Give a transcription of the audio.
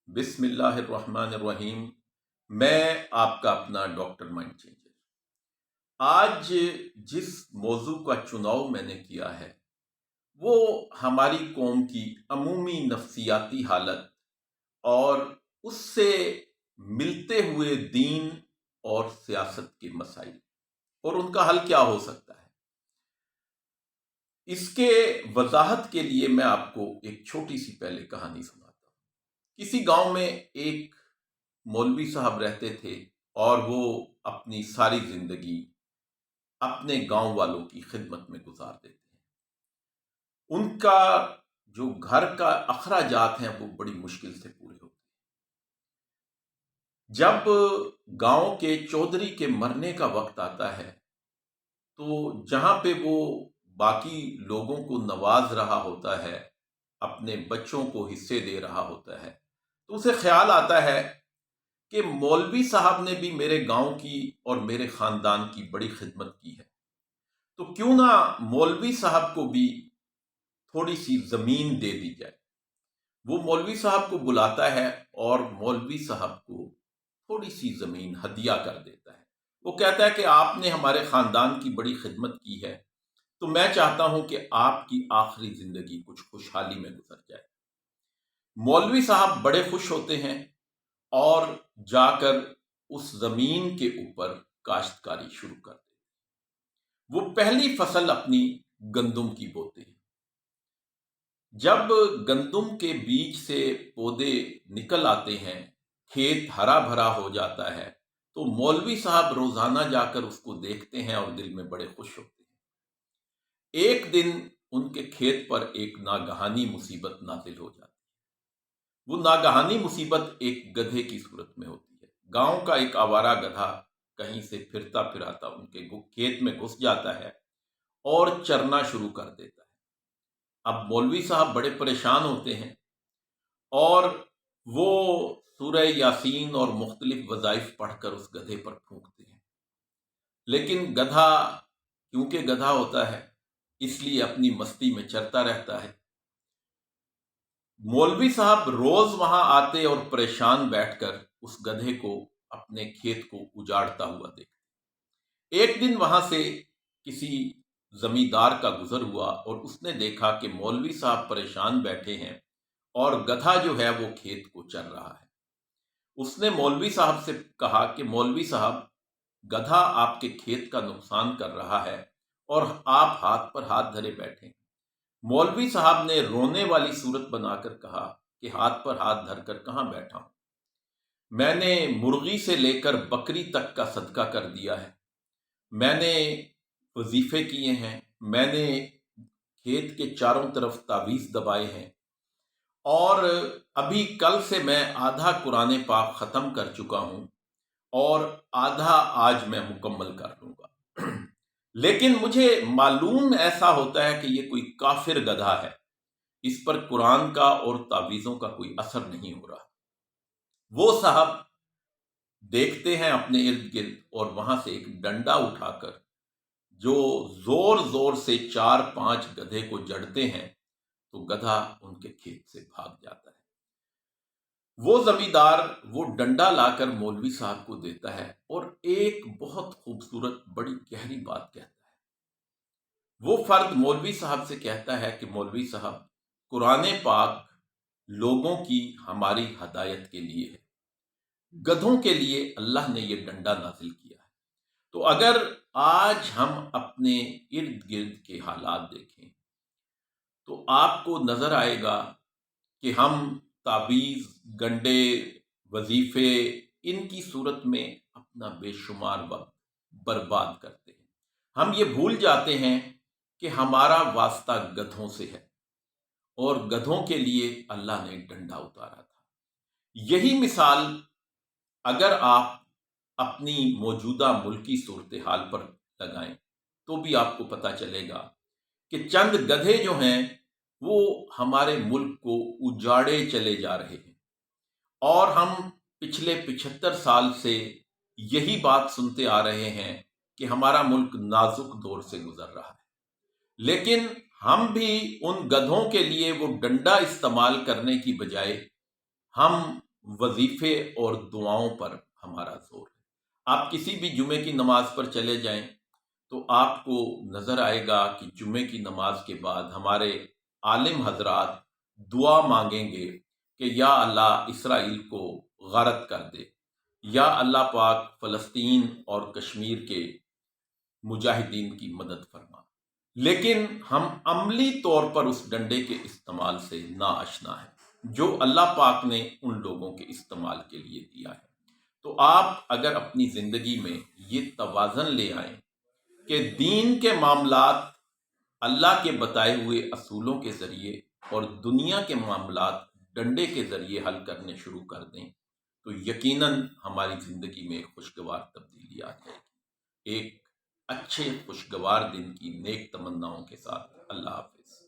बिस्मिल्लाहिर्रहमानिर्रहीम। मैं आपका अपना डॉक्टर माइंड चेंजर। आज जिस मौजू का चुनाव मैंने किया है वो हमारी कौम की अमूमी नफ्सियाती हालत और उससे मिलते हुए दीन और सियासत के मसाइल और उनका हल क्या हो सकता है, इसके वजाहत के लिए मैं आपको एक छोटी सी पहले कहानी सुनाता हूँ। किसी गांव में एक मौलवी साहब रहते थे और वो अपनी सारी जिंदगी अपने गांव वालों की खिदमत में गुजार देते हैं। उनका जो घर का अखराजात हैं वो बड़ी मुश्किल से पूरे होते हैं। जब गांव के चौधरी के मरने का वक्त आता है तो जहां पे वो बाकी लोगों को नवाज रहा होता है, अपने बच्चों को हिस्से दे रहा होता है, तो उसे ख्याल आता है कि मौलवी साहब ने भी मेरे गांव की और मेरे खानदान की बड़ी खिदमत की है, तो क्यों ना मौलवी साहब को भी थोड़ी सी जमीन दे दी जाए। वो मौलवी साहब को बुलाता है और मौलवी साहब को थोड़ी सी जमीन हदिया कर देता है। वो कहता है कि आपने हमारे खानदान की बड़ी खिदमत की है, तो मैं चाहता हूं कि आपकी आखिरी जिंदगी कुछ खुशहाली में गुजर जाए। मौलवी साहब बड़े खुश होते हैं और जाकर उस जमीन के ऊपर काश्तकारी शुरू कर देते हैं। वो पहली फसल अपनी गंदुम की बोते हैं। जब गंदुम के बीज से पौधे निकल आते हैं, खेत हरा भरा हो जाता है, तो मौलवी साहब रोजाना जाकर उसको देखते हैं और दिल में बड़े खुश होते हैं। एक दिन उनके खेत पर एक नागहानी मुसीबत नाजिल हो जाती है। वो नागहानी मुसीबत एक गधे की सूरत में होती है। गांव का एक आवारा गधा कहीं से फिरता फिराता उनके खेत में घुस जाता है और चरना शुरू कर देता है। अब मौलवी साहब बड़े परेशान होते हैं और वो सूरह यासीन और मुख्तलिफ वज़ाइफ पढ़कर उस गधे पर फूंकते हैं, लेकिन गधा क्योंकि गधा होता है इसलिए अपनी मस्ती में चरता रहता है। मौलवी साहब रोज वहां आते और परेशान बैठकर उस गधे को अपने खेत को उजाड़ता हुआ देखते। एक दिन वहां से किसी जमींदार का गुजर हुआ और उसने देखा कि मौलवी साहब परेशान बैठे हैं और गधा जो है वो खेत को चर रहा है। उसने मौलवी साहब से कहा कि मौलवी साहब, गधा आपके खेत का नुकसान कर रहा है और आप हाथ पर हाथ धरे बैठे हैं। मौलवी साहब ने रोने वाली सूरत बनाकर कहा कि हाथ पर हाथ धरकर कहां बैठा हूं, मैंने मुर्गी से लेकर बकरी तक का सदका कर दिया है, मैंने वजीफे किए हैं, मैंने खेत के चारों तरफ तावीज दबाए हैं और अभी कल से मैं आधा कुरान पाक खत्म कर चुका हूं और आधा आज मैं मुकम्मल कर लूंगा। लेकिन मुझे मालूम ऐसा होता है कि ये कोई काफिर गधा है, इस पर कुरान का और तावीज़ों का कोई असर नहीं हो रहा। वो साहब देखते हैं अपने इर्द गिर्द और वहां से एक डंडा उठाकर जो जोर जोर से 4-5 गधे को जड़ते हैं, तो गधा उनके खेत से भाग जाता है। वो जमींदार वो डंडा लाकर मौलवी साहब को देता है और एक बहुत खूबसूरत बड़ी गहरी बात कहता है। वो फर्द मौलवी साहब से कहता है कि मौलवी साहब, कुरान पाक लोगों की हमारी हदायत के लिए है, गधों के लिए अल्लाह ने ये डंडा नाजिल किया है। तो अगर आज हम अपने इर्द गिर्द के हालात देखें तो आपको नजर आएगा कि हम ताबीज, गंडे, वजीफे, इनकी सूरत में अपना बेशुमार वक्त बर्बाद करते हैं। हम ये भूल जाते हैं कि हमारा वास्ता गधों से है और गधों के लिए अल्लाह ने डंडा उतारा था। यही मिसाल अगर आप अपनी मौजूदा मुल्की सूरत हाल पर लगाएं तो भी आपको पता चलेगा कि चंद गधे जो हैं वो हमारे मुल्क को उजाड़े चले जा रहे हैं और हम पिछले 75 साल से यही बात सुनते आ रहे हैं कि हमारा मुल्क नाजुक दौर से गुजर रहा है। लेकिन हम भी उन गधों के लिए वो डंडा इस्तेमाल करने की बजाय हम وظیفے اور دعاؤں پر ہمارا زور ہے۔ آپ کسی بھی جمعے کی نماز پر چلے جائیں تو آپ کو نظر آئے گا کہ جمعے کی نماز کے بعد ہمارے عالم حضرات دعا مانگیں گے کہ یا اللہ اسرائیل کو غارت کر دے، یا اللہ پاک فلسطین اور کشمیر کے مجاہدین کی مدد فرما۔ لیکن ہم عملی طور پر اس ڈنڈے کے استعمال سے ناآشنا ہیں جو اللہ پاک نے ان لوگوں کے استعمال کے لیے دیا ہے۔ تو آپ اگر اپنی زندگی میں یہ توازن لے آئیں کہ دین کے معاملات اللہ کے بتائے ہوئے اصولوں کے ذریعے اور دنیا کے معاملات ڈنڈے کے ذریعے حل کرنے شروع کر دیں تو یقیناً ہماری زندگی میں ایک خوشگوار تبدیلی آ جائے گی۔ ایک اچھے خوشگوار دن کی نیک تمناؤں کے ساتھ اللہ حافظ۔